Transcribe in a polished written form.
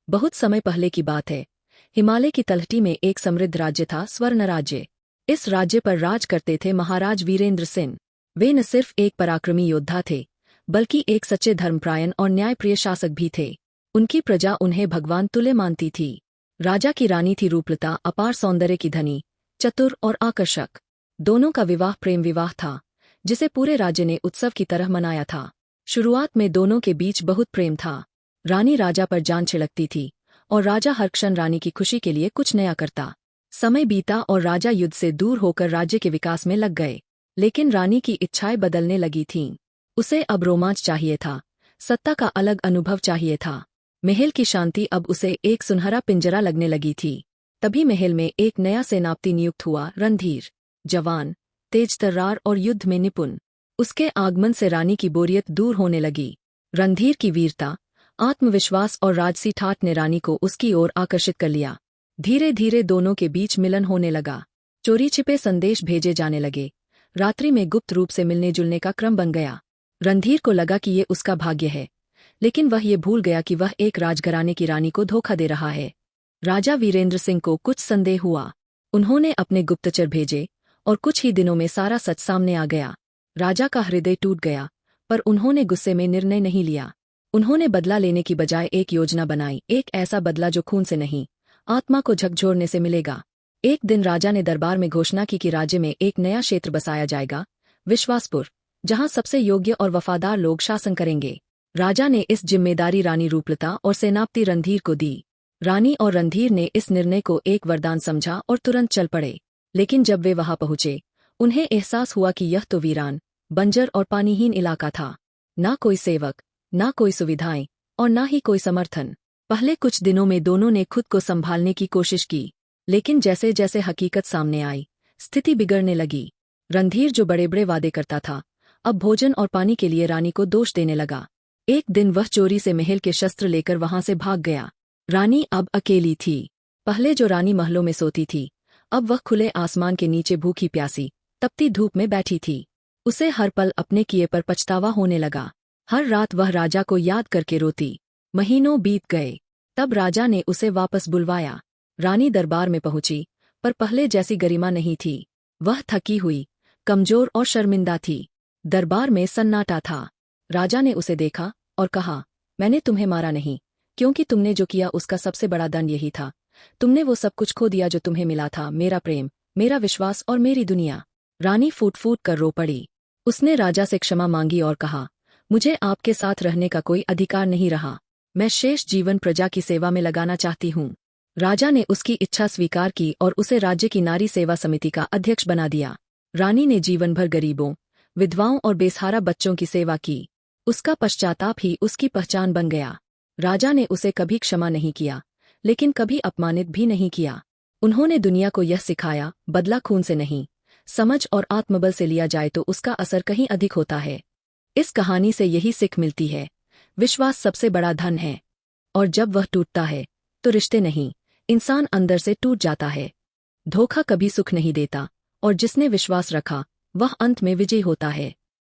बहुत समय पहले की बात है। हिमालय की तलहटी में एक समृद्ध राज्य था, स्वर्ण राज्य। इस राज्य पर राज करते थे महाराज वीरेंद्र सिंह। वे न सिर्फ एक पराक्रमी योद्धा थे, बल्कि एक सच्चे धर्मप्रायण और न्यायप्रिय शासक भी थे। उनकी प्रजा उन्हें भगवान तुल्य मानती थी। राजा की रानी थी रूपलता, अपार सौंदर्य की धनी, चतुर और आकर्षक। दोनों का विवाह प्रेम विवाह था, जिसे पूरे राज्य ने उत्सव की तरह मनाया था। शुरुआत में दोनों के बीच बहुत प्रेम था। रानी राजा पर जान छिड़कती थी और राजा हर क्षण रानी की खुशी के लिए कुछ नया करता। समय बीता और राजा युद्ध से दूर होकर राज्य के विकास में लग गए। लेकिन रानी की इच्छाएं बदलने लगी थीं। उसे अब रोमांच चाहिए था, सत्ता का अलग अनुभव चाहिए था। महल की शांति अब उसे एक सुनहरा पिंजरा लगने लगी थी। तभी महल में एक नया सेनापति नियुक्त हुआ, रणधीर। जवान, तेज तर्रार और युद्ध में निपुण। उसके आगमन से रानी की बोरियत दूर होने लगी। रणधीर की वीरता, आत्मविश्वास और राजसी ठाठ ने रानी को उसकी ओर आकर्षित कर लिया। धीरे धीरे दोनों के बीच मिलन होने लगा। चोरी छिपे संदेश भेजे जाने लगे। रात्रि में गुप्त रूप से मिलने जुलने का क्रम बन गया। रणधीर को लगा कि ये उसका भाग्य है, लेकिन वह ये भूल गया कि वह एक राजघराने की रानी को धोखा दे रहा है। राजा वीरेंद्र सिंह को कुछ संदेह हुआ। उन्होंने अपने गुप्तचर भेजे और कुछ ही दिनों में सारा सच सामने आ गया। राजा का हृदय टूट गया, पर उन्होंने गुस्से में निर्णय नहीं लिया। उन्होंने बदला लेने की बजाय एक योजना बनाई, एक ऐसा बदला जो खून से नहीं, आत्मा को झकझोरने से मिलेगा। एक दिन राजा ने दरबार में घोषणा की कि राज्य में एक नया क्षेत्र बसाया जाएगा, विश्वासपुर, जहां सबसे योग्य और वफादार लोग शासन करेंगे। राजा ने इस जिम्मेदारी रानी रूपलता और सेनापति रणधीर को दी। रानी और रणधीर ने इस निर्णय को एक वरदान समझा और तुरंत चल पड़े। लेकिन जब वे वहां पहुंचे, उन्हें एहसास हुआ कि यह तो वीरान, बंजर और पानीहीन इलाका था। ना कोई सेवक, ना कोई सुविधाएं और ना ही कोई समर्थन। पहले कुछ दिनों में दोनों ने खुद को संभालने की कोशिश की, लेकिन जैसे जैसे हकीकत सामने आई, स्थिति बिगड़ने लगी। रणधीर, जो बड़े बड़े वादे करता था, अब भोजन और पानी के लिए रानी को दोष देने लगा। एक दिन वह चोरी से महल के शस्त्र लेकर वहां से भाग गया। रानी अब अकेली थी। पहले जो रानी महलों में सोती थी, अब वह खुले आसमान के नीचे भूखी प्यासी, तपती धूप में बैठी थी। उसे हर पल अपने किए पर पछतावा होने लगा। हर रात वह राजा को याद करके रोती। महीनों बीत गए। तब राजा ने उसे वापस बुलवाया। रानी दरबार में पहुंची, पर पहले जैसी गरिमा नहीं थी। वह थकी हुई, कमजोर और शर्मिंदा थी। दरबार में सन्नाटा था। राजा ने उसे देखा और कहा, मैंने तुम्हें मारा नहीं, क्योंकि तुमने जो किया उसका सबसे बड़ा दंड यही था। तुमने वो सब कुछ खो दिया जो तुम्हें मिला था, मेरा प्रेम, मेरा विश्वास और मेरी दुनिया। रानी फूट फूट कर रो पड़ी। उसने राजा से क्षमा मांगी और कहा, मुझे आपके साथ रहने का कोई अधिकार नहीं रहा। मैं शेष जीवन प्रजा की सेवा में लगाना चाहती हूँ। राजा ने उसकी इच्छा स्वीकार की और उसे राज्य की नारी सेवा समिति का अध्यक्ष बना दिया। रानी ने जीवन भर गरीबों, विधवाओं और बेसहारा बच्चों की सेवा की। उसका पश्चाताप ही उसकी पहचान बन गया। राजा ने उसे कभी क्षमा नहीं किया, लेकिन कभी अपमानित भी नहीं किया। उन्होंने दुनिया को यह सिखाया, बदला खून से नहीं, समझ और आत्मबल से लिया जाए तो उसका असर कहीं अधिक होता है। इस कहानी से यही सीख मिलती है, विश्वास सबसे बड़ा धन है, और जब वह टूटता है तो रिश्ते नहीं, इंसान अंदर से टूट जाता है। धोखा कभी सुख नहीं देता, और जिसने विश्वास रखा वह अंत में विजयी होता है।